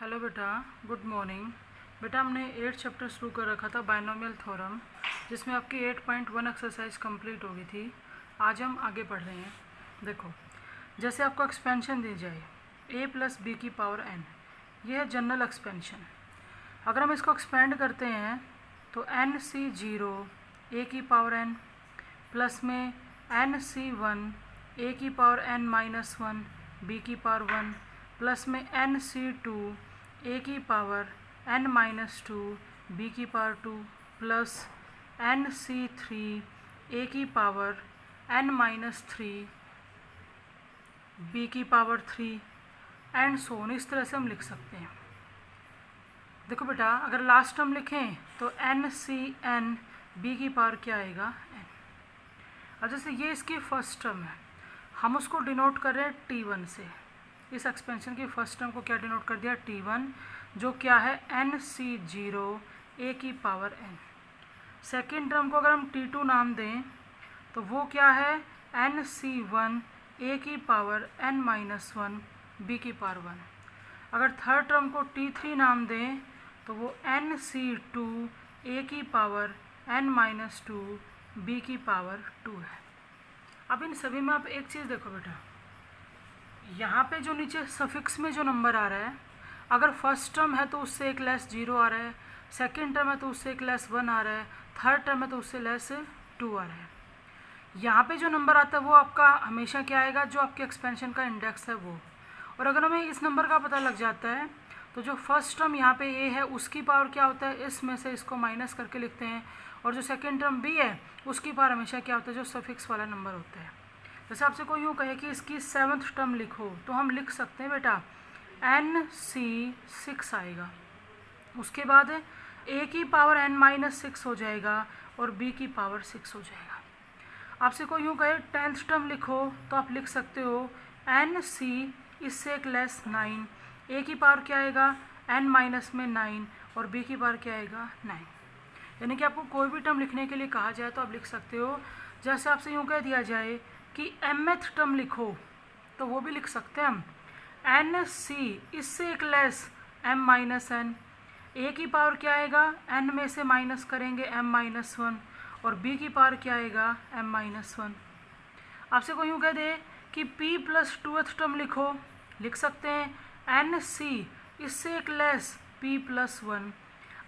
Hello बेटा, good morning. बेटा हमने 8 चैप्टर शुरू कर रखा था बाइनोमियल थ्योरम, जिसमें आपकी 8.1 एक्सरसाइज कंप्लीट हो गई थी। आज हम आगे पढ़ रहे हैं। देखो, जैसे आपको एक्सपेंशन दी जाए a प्लस बी की पावर n, ये है जनरल एक्सपेंशन। अगर हम इसको एक्सपेंड करते हैं तो n c 0 a की पावर n प्लस में n c 1 a की पावर n माइनस 1 b की पावर 1 प्लस में n c 2 a की पावर n माइनस 2 b की power 2 plus n c 3 a की पावर n माइनस 3 b की power 3 and so on. इस तरह से हम लिख सकते हैं। देखो बेटा, अगर लास्ट टर्म लिखें तो n c n b की पावर क्या आएगा n। अब जैसे ये इसकी फर्स्ट टर्म है, हम उसको डिनोट कर रहे हैं t1 से। इस एक्सपेंशन की फर्स्ट टर्म को क्या डिनोट कर दिया t1, जो क्या है n c 0 a की पावर n। सेकेंड टर्म को अगर हम t2 नाम दें तो वो क्या है n c 1 a की पावर n माइनस 1 b की पावर 1। अगर थर्ड टर्म को t3 नाम दें तो वो n c 2 a की पावर n माइनस 2 b की पावर 2 है। अब इन सभी में आप एक चीज़ देखो बेटा, यहाँ पे जो नीचे सफिक्स में जो नंबर आ रहा है, अगर फर्स्ट टर्म है तो उससे एक लेस 0 आ रहा है, सेकेंड टर्म है तो उससे एक लेस 1 आ रहा है, थर्ड टर्म है तो उससे लेस 2 आ रहा है। यहाँ पे जो नंबर आता है वो आपका हमेशा क्या आएगा, जो आपके एक्सपेंशन का इंडेक्स है वो। और अगर हमें इस नंबर का पता लग जाता है तो जो फर्स्ट टर्म यहाँ पे ए है उसकी पावर क्या होता है, इसमें से इसको माइनस करके लिखते हैं। और जो सेकेंड टर्म बी है उसकी पावर हमेशा क्या होता है, जो सफिक्स वाला नंबर होता है। जैसे आपसे कोई यूँ कहे कि इसकी 7th टर्म लिखो तो हम लिख सकते हैं बेटा n c 6 आएगा। उसके बाद a की पावर n माइनस 6 हो जाएगा और b की पावर 6 हो जाएगा। आपसे कोई यूँ कहे 10th टर्म लिखो तो आप लिख सकते हो n c इससे एक लेस 9, a की पावर क्या आएगा n माइनस में 9 और b की पावर क्या आएगा 9। यानी कि आपको कोई भी टर्म लिखने के लिए कहा जाए तो आप लिख सकते हो। जैसे आपसे यूँ कह दिया जाए कि mth टर्म लिखो तो वो भी लिख सकते हैं हम n c इससे एक less m minus n। a की पावर क्या आएगा, n में से माइनस करेंगे m माइनस 1 और b की पावर क्या आएगा m माइनस 1। आपसे कोई यूँ कह दे कि p प्लस 2th टर्म लिखो, लिख सकते हैं n c इससे एक लेस p प्लस 1।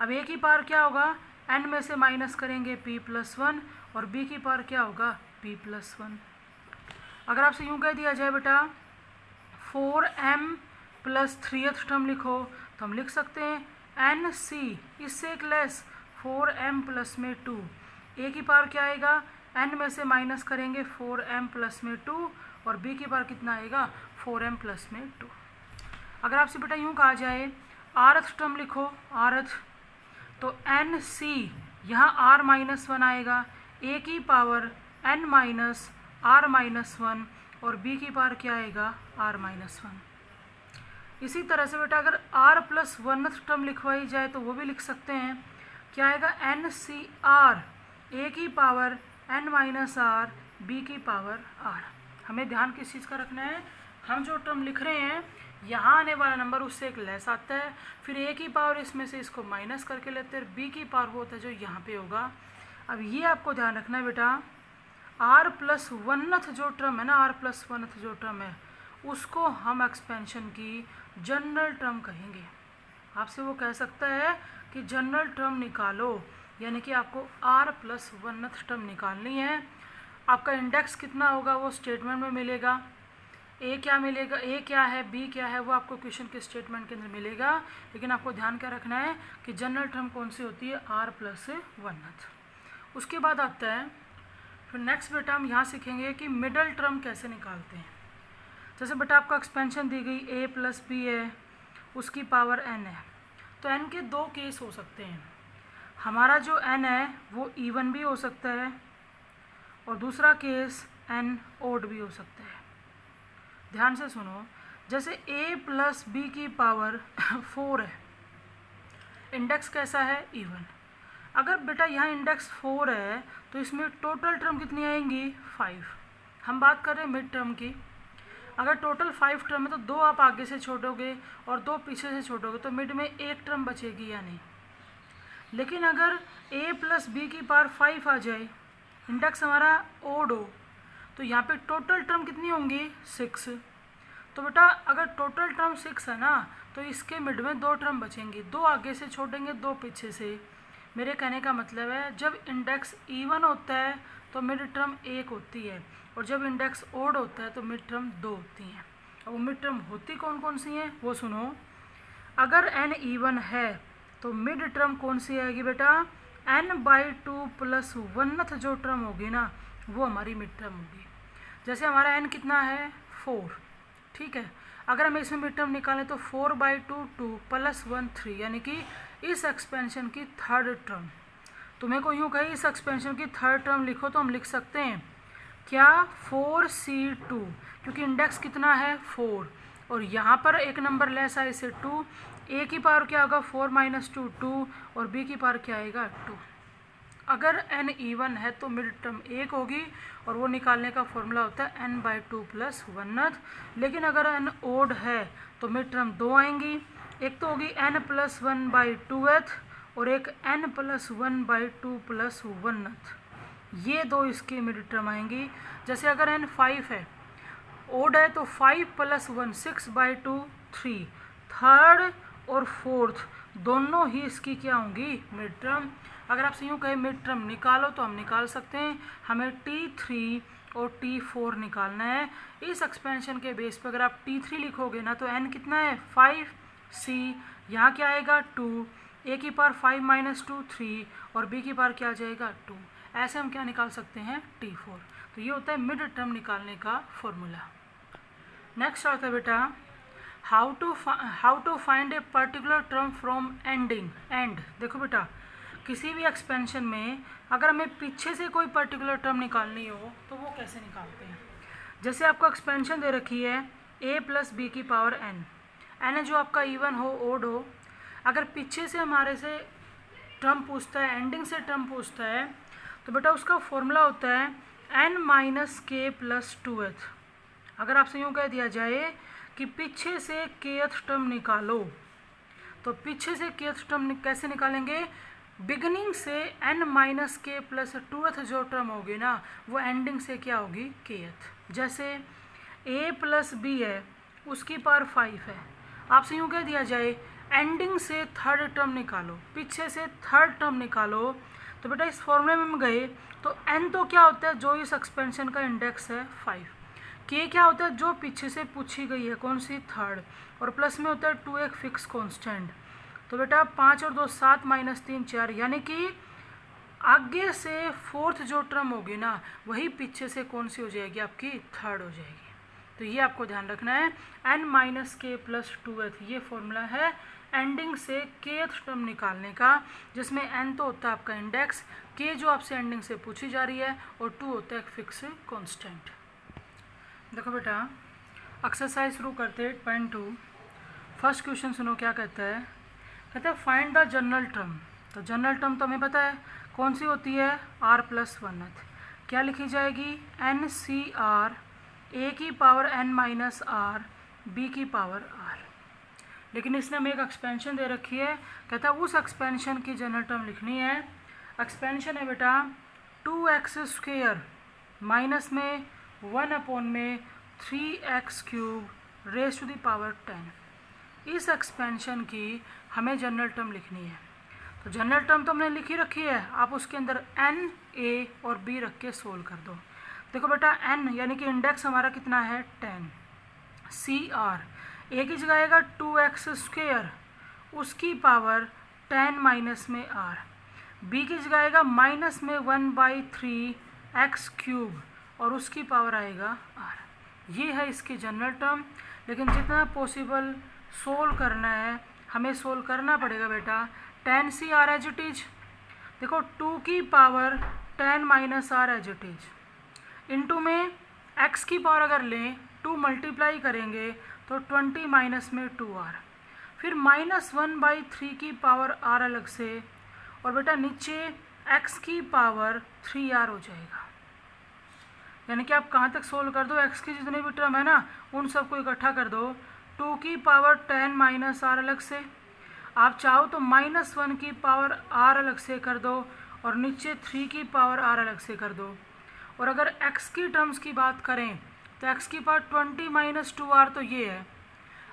अब a की पावर क्या होगा, n में से माइनस करेंगे p प्लस 1 और b की पावर क्या होगा p प्लस 1। अगर आपसे यूँ कह दिया जाए बेटा 4m प्लस 3th टर्म लिखो तो हम लिख सकते हैं n c इससे एक लेस 4m प्लस में 2। a की पावर क्या आएगा, n में से माइनस करेंगे 4m प्लस में 2 और b की पावर कितना आएगा 4m प्लस में 2। अगर आपसे बेटा यूँ कहा जाए rth टर्म लिखो rth, तो n c यहाँ r माइनस 1 आएगा, a की power n minus r minus 1 और b की पावर क्या आएगा r माइनस 1। इसी तरह से बेटा अगर r प्लस 1th टर्म लिखवाई जाए तो वो भी लिख सकते हैं, क्या आएगा n c r a की power n minus r b की पावर r। हमें ध्यान किस चीज़ का रखना है, हम जो टर्म लिख रहे हैं यहाँ आने वाला नंबर उससे एक लेस आता है, फिर a की पावर इसमें से इसको माइनस करके लेते हैं, b की पावर वो होता है जो यहाँ पे होगा। अब ये आपको ध्यान रखना है बेटा, r प्लस 1th जो टर्म है ना, r प्लस 1th जो टर्म है उसको हम एक्सपेंशन की जनरल टर्म कहेंगे। आपसे वो कह सकता है कि जनरल टर्म निकालो, यानी कि आपको r प्लस 1th टर्म निकालनी है। आपका इंडेक्स कितना होगा वो स्टेटमेंट में मिलेगा, a क्या मिलेगा, a क्या है b क्या है वो आपको क्वेश्चन के स्टेटमेंट के अंदर मिलेगा। लेकिन आपको ध्यान क्या रखना है कि जनरल टर्म कौन सी होती है, r प्लस 1th। उसके बाद आता है फिर नेक्स्ट बेटा हम यहाँ सीखेंगे कि मिडल टर्म कैसे निकालते हैं। जैसे बेटा आपका एक्सपेंशन दी गई a प्लस बी है, उसकी पावर n है, तो n के दो केस हो सकते हैं। हमारा जो n है वो इवन भी हो सकता है और दूसरा केस n ओड भी हो सकता है। ध्यान से सुनो, जैसे a प्लस बी की पावर 4 है, इंडेक्स कैसा है इवन। अगर बेटा यहाँ इंडेक्स 4 है तो इसमें टोटल टर्म कितनी आएंगी 5। हम बात कर रहे हैं मिड टर्म की। अगर टोटल 5 टर्म है तो 2 आप आगे से छोड़ोगे और 2 पीछे से छोड़ोगे तो मिड में 1 टर्म बचेगी या नहीं। लेकिन अगर a प्लस बी की पावर 5 आ जाए, इंडेक्स हमारा ओड हो, तो यहाँ पे टोटल टर्म कितनी होंगी 6। तो बेटा अगर टोटल टर्म 6 है ना तो इसके मिड में 2 टर्म बचेंगी, 2 आगे से छोड़ेंगे 2 पीछे से। मेरे कहने का मतलब है जब इंडेक्स इवन होता है तो मिड टर्म 1 होती है और जब इंडेक्स ओड होता है तो मिड टर्म 2 होती हैं। अब वो मिड टर्म होती कौन कौन सी हैं वो सुनो। अगर n इवन है तो मिड टर्म कौन सी आएगी बेटा, n/2 प्लस 1th जो टर्म होगी ना वो हमारी मिड टर्म होगी। जैसे हमारा n कितना है 4, ठीक है। अगर हम इसमें मिड टर्म निकालें तो 4/2 2 प्लस 1 3, यानी कि इस एक्सपेंशन की थर्ड टर्म। तुम्हें को यूँ कही इस एक्सपेंशन की थर्ड टर्म लिखो तो हम लिख सकते हैं क्या 4c2, क्योंकि इंडेक्स कितना है 4 और यहाँ पर एक नंबर लेस है इसे 2। a की पावर क्या होगा 4 - 2 2 और b की पावर क्या आएगा 2। अगर n इवन है तो मिड टर्म 1 होगी और वो निकालने का फॉर्मूला होता है n/2 प्लस 1th। लेकिन अगर n ओड है तो मिड टर्म 2 आएंगी, एक तो होगी n प्लस 1/2th और एक n प्लस 1/2 प्लस 1th। ये 2 इसकी मिड टर्म आएंगी। जैसे अगर n 5 है, ओड है तो 5 प्लस 1 6/2 3, थर्ड और फोर्थ दोनों ही इसकी क्या होंगी मिड टर्म। अगर आपसे यूँ कहे मिड टर्म निकालो तो हम निकाल सकते हैं। हमें T3 और T4 निकालना है। इस एक्सपेंशन के बेस पर अगर आप T3 लिखोगे ना तो n कितना है 5c, यहाँ क्या आएगा 2, a की पावर 5 - 2 3 और b की पावर क्या आ जाएगा 2। ऐसे हम क्या निकाल सकते हैं T4। तो ये होता है मिड टर्म निकालने का फॉर्मूला। नेक्स्ट आता है बेटा how to find a particular term from ending end. देखो बेटा किसी भी एक्सपेंशन में अगर हमें पीछे से कोई पर्टिकुलर टर्म निकालनी हो तो वो कैसे निकालते हैं। जैसे आपको एक्सपेंशन दे रखी है a प्लस बी की पावर n जो आपका इवन हो ओड हो, अगर पीछे से हमारे से टर्म पूछता है, एंडिंग से टर्म पूछता है, तो बेटा उसका फॉर्मूला होता है n - k प्लस 2th। अगर आपसे यूँ कह दिया जाए कि पीछे से kth टर्म निकालो तो पीछे से kth टर्म कैसे निकालेंगे, बिगनिंग से n - k प्लस 2th जो टर्म होगी ना वो एंडिंग से क्या होगी kth। जैसे a प्लस बी है उसकी पावर 5 है, आपसे यूँ कह दिया जाए एंडिंग से थर्ड टर्म निकालो, पीछे से थर्ड टर्म निकालो, तो बेटा इस फॉर्मूले में हम गए तो n तो क्या होता है जो इस एक्सपेंशन का इंडेक्स है 5, k क्या होता है जो पीछे से पूछी गई है कौन सी थर्ड, और प्लस में होता है 2 एक फिक्स कांस्टेंट। तो बेटा 5 और 2 7 - 3 4, यानी कि आगे से फोर्थ जो टर्म होगी ना वही पीछे से कौन सी हो जाएगी आपकी थर्ड हो जाएगी। तो ये आपको ध्यान रखना है n - k प्लस 2th, ये फॉर्मूला है एंडिंग से kth टर्म निकालने का, जिसमें n तो होता है आपका इंडेक्स, k जो आपसे एंडिंग से पूछी जा रही है और 2 होता है एक फिक्स कांस्टेंट। देखो बेटा एक्सरसाइज शुरू करते हैं 8.2। फर्स्ट क्वेश्चन सुनो क्या कहता है, कहता है फाइंड द जनरल टर्म। तो जनरल टर्म तो हमें पता है कौन सी होती है r प्लस 1th। क्या लिखी जाएगी NCR, a की पावर n - r, b की पावर r। लेकिन इसने हमें एक एक्सपेंशन दे रखी है, कहता है उस एक्सपेंशन की जनरल टर्म लिखनी है। एक्सपेंशन है बेटा 2x² माइनस में 1/3x³ rays to the power 10। इस एक्सपेंशन की हमें जनरल टर्म लिखनी है। तो जनरल टर्म तो हमने लिखी रखी है, आप उसके अंदर n, a और b रख के सोल्व कर दो। देखो बेटा n यानी कि इंडेक्स हमारा कितना है 10, CR a की जगह आएगा 2x², उसकी पावर 10 माइनस में r, b की जगह आएगा माइनस में 1/3x³ और उसकी पावर आएगा r। ये है इसकी जनरल टर्म। लेकिन जितना पॉसिबल सोल्व करना है हमें सोल्व करना पड़ेगा बेटा 10CR एज इट इज। देखो 2 की power 10 minus r as it is, into में x की पावर अगर लें 2 मल्टीप्लाई करेंगे तो 20 माइनस में 2r, फिर -1/3 की पावर r अलग से, और बेटा नीचे x की पावर 3r हो जाएगा। यानी कि आप कहाँ तक सोल्व कर दो, एक्स की जितने भी टर्म है ना उन सबको इकट्ठा कर दो। 2 की पावर 10 माइनस आर अलग से, आप चाहो तो -1 की पावर आर अलग से कर दो और नीचे 3 की पावर आर अलग से कर दो। और अगर x की टर्म्स की बात करें तो x की पावर 20 माइनस 2r तो ये है।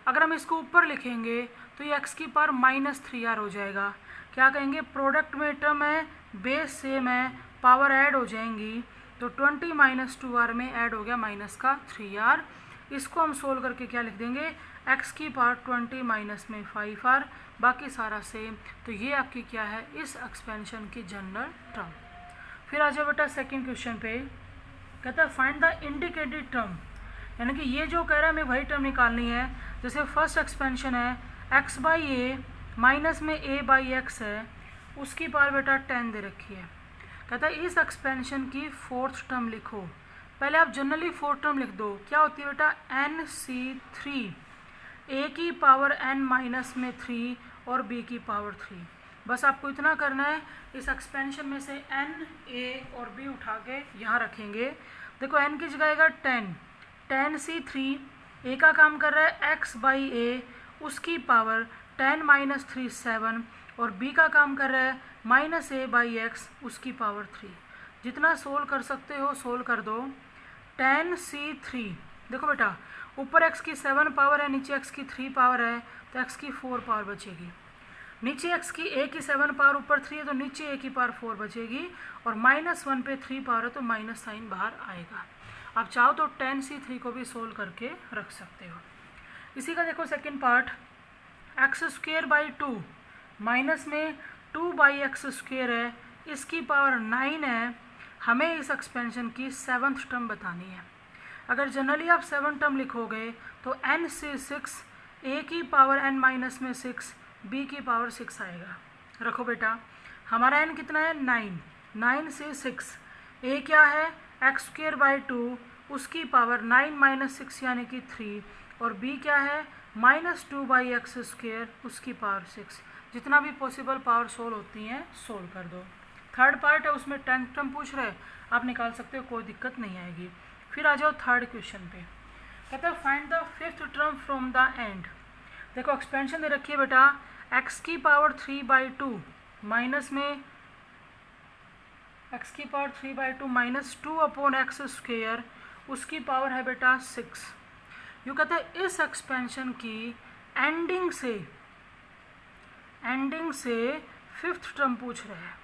अगर हम इसको ऊपर लिखेंगे तो ये x की पावर -3r हो जाएगा। क्या कहेंगे, प्रोडक्ट में टर्म है, बेस सेम है, पावर ऐड हो जाएंगी, तो 20 माइनस 2r में ऐड हो गया माइनस का 3r। इसको हम सोल्व करके क्या लिख देंगे, x की पावर 20 माइनस में 5r, बाकी सारा सेम। तो ये आपकी क्या है, इस एक्सपेंशन की जनरल टर्म। फिर आ जाओ बेटा सेकंड क्वेश्चन पे, कहता है फाइंड द इंडिकेटेड टर्म, यानी कि ये जो कह रहा है हमें वही टर्म निकालनी है। जैसे फर्स्ट एक्सपेंशन है x बाई ए माइनस में a बाई एक्स है, उसकी पावर बेटा 10 दे रखी है। कहता है इस एक्सपेंशन की फोर्थ टर्म लिखो। पहले आप जनरली फोर्थ टर्म लिख दो, क्या होती है बेटा, NC3, a की पावर n माइनस में 3 और b की पावर 3। बस आपको इतना करना है, इस एक्सपेंशन में से n, a और b उठा के यहाँ रखेंगे। देखो n की जगह आएगा 10C3, a का काम कर रहा है x बाई ए, उसकी पावर 10 माइनस 3 7, और b का काम कर रहा है -a बाई एक्स, उसकी पावर 3। जितना सोल्व कर सकते हो सोल्व कर दो। 10C3, देखो बेटा ऊपर x की 7 पावर है, नीचे x की 3 पावर है, तो x की 4 पावर बचेगी। नीचे x की a की 7 पावर, ऊपर 3 है तो नीचे a की पावर 4 बचेगी, और -1 पे 3 पावर है तो माइनस साइन बाहर आएगा। आप चाहो तो 10C3 को भी सोल्व करके रख सकते हो। इसी का देखो second part, x² by 2 minus में 2 बाई एक्स स्क्वेयर है, इसकी पावर 9 है। हमें इस एक्सपेंशन की 7th टर्म बतानी है। अगर जनरली आप 7 टर्म लिखोगे तो n से 6, a की पावर n माइनस में 6, b की पावर 6 आएगा। रखो बेटा, हमारा n कितना है 9, 9 से 6, a क्या है x² बाई 2, उसकी पावर 9 माइनस 6 यानी कि 3, और b क्या है -2 बाई एक्स स्क्वेयर, उसकी पावर 6। जितना भी पॉसिबल पावर सोल्व होती हैं सोल्व कर दो। थर्ड पार्ट है उसमें 10th टर्म पूछ रहे, आप निकाल सकते हो, कोई दिक्कत नहीं आएगी। फिर आ जाओ थर्ड क्वेश्चन पे, कहता है find the 5th term from the end. देखो एक्सपेंशन दे रखी है बेटा, x की पावर 3 बाई 2 माइनस में x की power 3 by 2 minus 2 upon x square, उसकी पावर है बेटा 6। यूँ कहते हैं इस एक्सपेंशन की एंडिंग से 5th टर्म पूछ रहे हैं।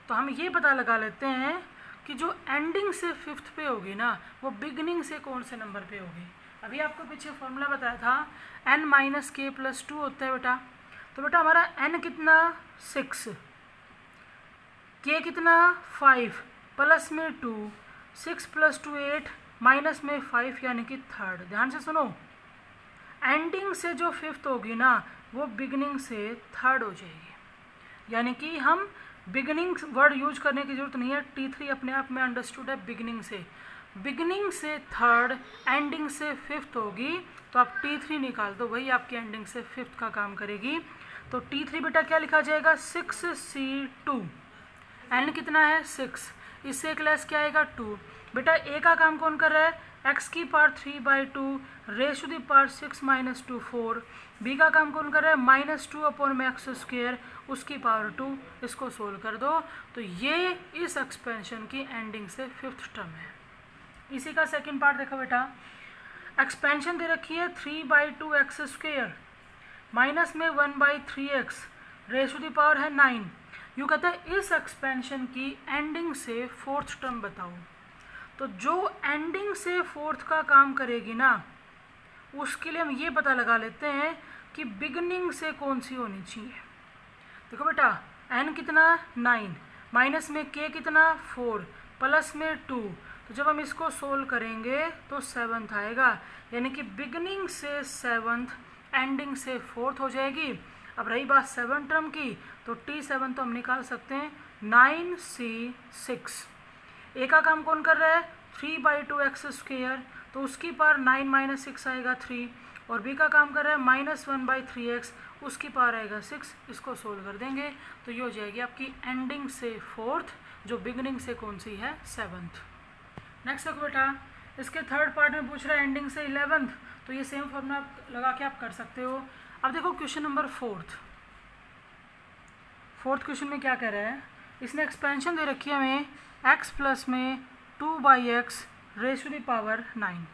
तो हम ये पता लगा लेते हैं कि जो एंडिंग से 5th पे होगी ना, वो बिगनिंग से कौन से नंबर पे होगी। अभी आपको पीछे फॉर्मूला बताया था n माइनस के प्लस 2 होता है बेटा। तो बेटा हमारा n कितना 6, k कितना 5, प्लस में 2, 6 प्लस 2 8, माइनस में 5 यानी कि 3rd। ध्यान से सुनो, एंडिंग से जो 5th होगी ना वो बिगनिंग से 3rd हो जाएगी। यानी कि हम बिगनिंग वर्ड यूज करने की जरूरत नहीं है, T3 अपने आप में अंडरस्टूड है बिगनिंग से 3rd, एंडिंग से 5th होगी, तो आप T3 निकाल दो, वही आपकी एंडिंग से 5th का काम करेगी। तो T3 बेटा क्या लिखा जाएगा 6C2, n कितना है 6, इससे एक लेस क्या आएगा 2। बेटा a का काम कौन कर रहा है, x की power 3 by 2 raise to the power 6 minus 2 4। b का काम कौन कर रहा है -2 अपॉन में एक्स स्क्वेयर, उसकी पावर 2। इसको सोल्व कर दो, तो ये इस एक्सपेंशन की एंडिंग से 5th टर्म है। इसी का सेकंड पार्ट देखो बेटा, एक्सपेंशन दे रखी है 3 बाई 2 एक्स स्क्वेयर माइनस में 1 by 3 x raise to the power है 9। यूँ कहते हैं इस एक्सपेंशन की एंडिंग से 4th टर्म बताओ। तो जो एंडिंग से 4th का काम करेगी ना, उसके लिए हम ये पता लगा लेते हैं कि बिगनिंग से कौन सी होनी चाहिए। देखो बेटा n कितना 9, माइनस में k कितना 4, प्लस में 2, तो जब हम इसको सोल्व करेंगे तो 7th आएगा। यानी कि बिगनिंग से 7th, एंडिंग से 4th हो जाएगी। अब रही बात 7 टर्म की, तो T7 तो हम निकाल सकते हैं 9C6। a का काम कौन कर रहा है 3 बाई 2 एक्स स्क्वेयर, तो उसकी पावर 9 माइनस 6 आएगा 3, और b का काम कर रहा है -1 बाई 3x, उसकी पावर आएगा 6। इसको सोल्व कर देंगे तो ये हो जाएगी आपकी एंडिंग से 4th, जो बिगनिंग से कौन सी है 7th। नेक्स्ट देखो बेटा, इसके थर्ड पार्ट में पूछ रहा है एंडिंग से 11th, तो ये सेम फॉर्मूला आप लगा के आप कर सकते हो। अब देखो क्वेश्चन नंबर फोर्थ क्वेश्चन में क्या कह रहा है, इसने एक्सपेंशन दे रखी है हमें x प्लस में 2/x rays to the power 9।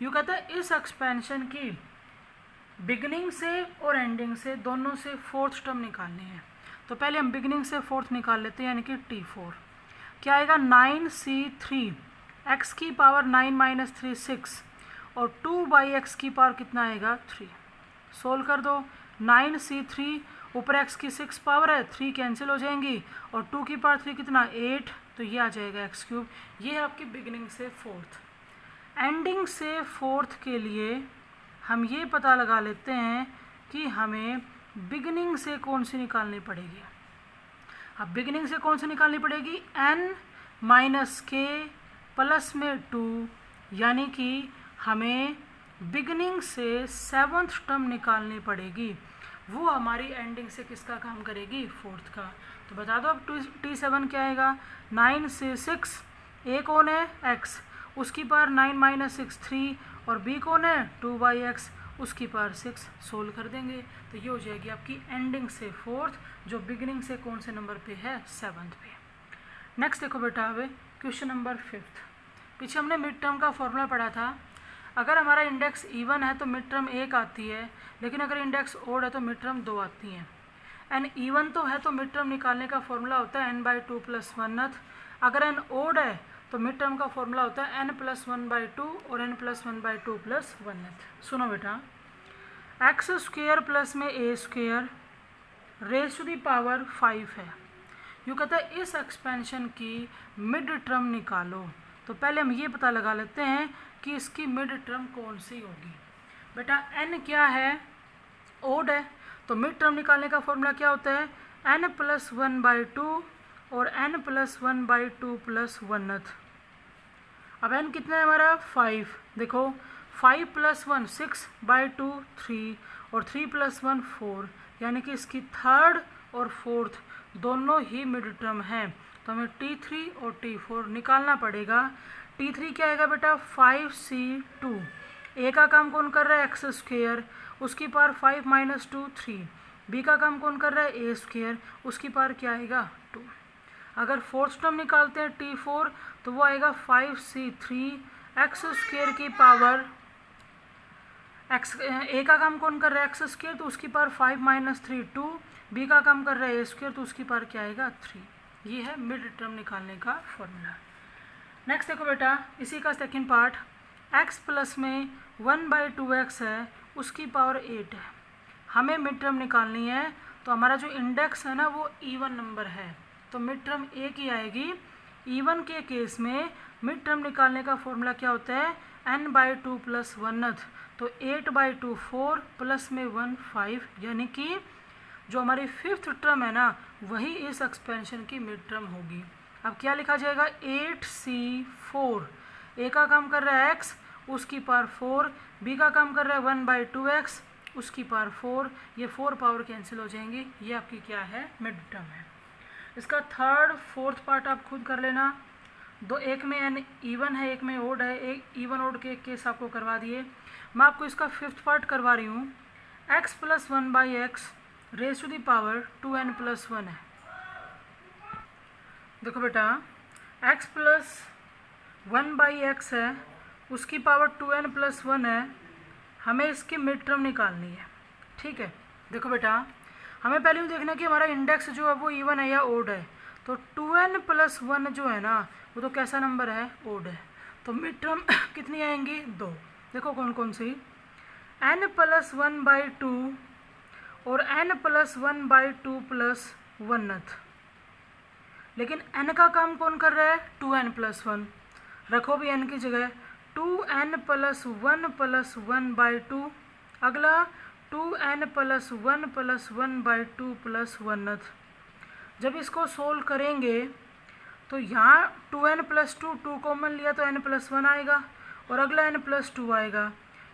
यूँ कहता है इस एक्सपेंशन की बिगनिंग से और एंडिंग से दोनों से फोर्थ टर्म निकालनी है। तो पहले हम बिगनिंग से फोर्थ निकाल लेते हैं, यानी कि T4 क्या आएगा 9c3 x की पावर 9 माइनस 3 6 और 2/x की पावर कितना आएगा 3। सोल्व कर दो, 9c3 ऊपर x की 6 पावर है, 3 कैंसिल हो जाएंगी और 2 की पावर 3 कितना 8, तो ये आ जाएगा x3। ये है आपकी बिगनिंग से फोर्थ। एंडिंग से फोर्थ के लिए हम ये पता लगा लेते हैं कि हमें बिगनिंग से कौन सी निकालनी पड़ेगी। अब बिगनिंग से कौन सी निकालनी पड़ेगी, n माइनस के प्लस में 2, यानी कि हमें बिगनिंग से 7th टर्म निकालनी पड़ेगी। वो हमारी एंडिंग से किसका काम करेगी, फोर्थ का। तो बता दो अब T7 क्या आएगा, 9 से 6, a कौन है x, उसकी पावर 9 माइनस 6 3, और b कौन है 2/x, उसकी पावर 6। सोल्व कर देंगे तो ये हो जाएगी आपकी एंडिंग से फोर्थ, जो बिगिनिंग से कौन से नंबर पे है 7th पे। नेक्स्ट देखो बेटा, अब क्वेश्चन नंबर 5th। पीछे हमने मिड टर्म का फॉर्मूला पढ़ा था। अगर हमारा इंडेक्स इवन है तो मिड टर्म 1 आती है, लेकिन अगर इंडेक्स ओड है तो मिड टर्म 2 आती हैं। एन इवन तो है तो मिड टर्म निकालने का फॉर्मूला होता है n/2 + 1th। अगर एन ओड है तो मिड टर्म का फॉर्मूला होता है n + 1/2 और n + 1/2 + 1th। सुनो बेटा, x² प्लस में a² rays to the power 5 है। यूँ कहता है इस एक्सपेंशन की मिड टर्म निकालो। तो पहले हम ये पता लगा लेते हैं कि इसकी मिड टर्म कौन सी होगी। बेटा n क्या है, ओड है, तो मिड टर्म निकालने का फॉर्मूला क्या होता है n + 1/2 और n + 1/2 + 1th। अब n कितना है हमारा 5, देखो 5 + 1 6/2 3 और 3 + 1 4, यानी कि इसकी थर्ड और फोर्थ दोनों ही मिड टर्म हैं। तो हमें T3 और T4 निकालना पड़ेगा। T3 क्या आएगा बेटा 5c2, a का काम कौन कर रहा है x², उसकी पावर 5 माइनस 2 3, b का काम कौन कर रहा है a², उसकी पावर क्या आएगा 2। अगर फोर्थ टर्म निकालते हैं T4 तो वो आएगा 5c3 x² की पावर x, a का काम कौन कर रहा है x² तो उसकी पावर 5 माइनस 3 2, b का काम कर रहा है a² तो उसकी पावर क्या आएगा 3। ये है मिड टर्म निकालने का फॉर्मूला। नेक्स्ट देखो बेटा, इसी का सेकंड पार्ट, x प्लस में 1/2x है, उसकी पावर 8 है। हमें मिड टर्म निकालनी है, तो हमारा जो इंडेक्स है ना वो इवन नंबर है, तो मिड टर्म एक ही आएगी। इवन के केस में मिड टर्म निकालने का फॉर्मूला क्या होता है n/2 + 1th। तो 8/2 4 प्लस में 1 5, यानी कि जो हमारी 5th टर्म है ना वही इस एक्सपेंशन की मिड टर्म होगी। अब क्या लिखा जाएगा 8c4, a का काम कर रहा है x, उसकी पावर 4, b का काम कर रहा है 1/2x, उसकी पावर 4, ये 4 पावर कैंसिल हो जाएंगी। ये आपकी क्या है मिड टर्म है। इसका थर्ड फोर्थ पार्ट आप खुद कर लेना। एक में n इवन है, एक में ओड है, एक इवन ओड के केस आपको करवा दिए। मैं आपको इसका 5th पार्ट करवा रही हूँ। x + 1/x raise to the power 2n + 1 है। देखो बेटा x + 1/x है, उसकी पावर 2n + 1 है, हमें इसकी मिड टर्म निकालनी है। ठीक है, देखो बेटा हमें पहले ही देखना है कि हमारा इंडेक्स जो है वो इवन है या ओड है। तो 2n + 1 जो है ना वो तो कैसा नंबर है ओड है, तो मिड टर्म कितनी आएंगी 2। देखो कौन कौन सी, n + 1/2 और n + 1/2 + 1th। लेकिन n का काम कौन कर रहा है 2n + 1, रखो भी n की जगह 2n + 1 + 1/2। अगला 2n + 1 + 1/2 + 1th। जब इसको सोल्व करेंगे तो यहाँ 2n + 2 2 कॉमन लिया तो n + 1 आएगा और अगला n + 2 आएगा,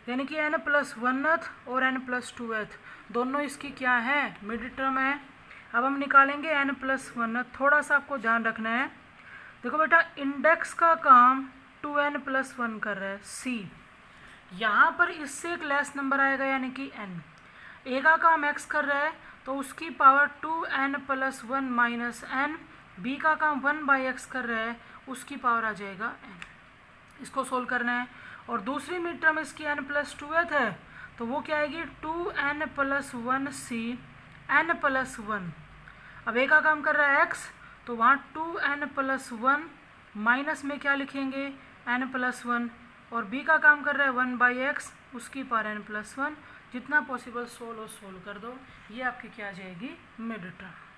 यानी कि n + 1th और n + 2th दोनों इसकी क्या है मिड टर्म है। अब हम निकालेंगे n + 1th। थोड़ा सा आपको ध्यान रखना है। देखो बेटा इंडेक्स का काम 2n+1 कर रहा है सी, यहाँ पर इससे एक लेस नंबर आएगा यानी कि n। ए का काम x कर रहा है तो उसकी power 2n+1 minus n, B का काम 1/x कर रहा है उसकी पावर आ जाएगा n। इसको सोल्व करना है और दूसरी मिड टर्म इसकी n+2th है तो वो क्या आएगी 2n+1c n+1। अब ए का काम कर रहा है x तो वहाँ 2n+1 माइनस में क्या लिखेंगे n+1, और b का काम कर रहा है 1/x उसकी पावर n+1। जितना पॉसिबल सोल्व कर दो, ये आपकी क्या आ जाएगी मिड टर्म।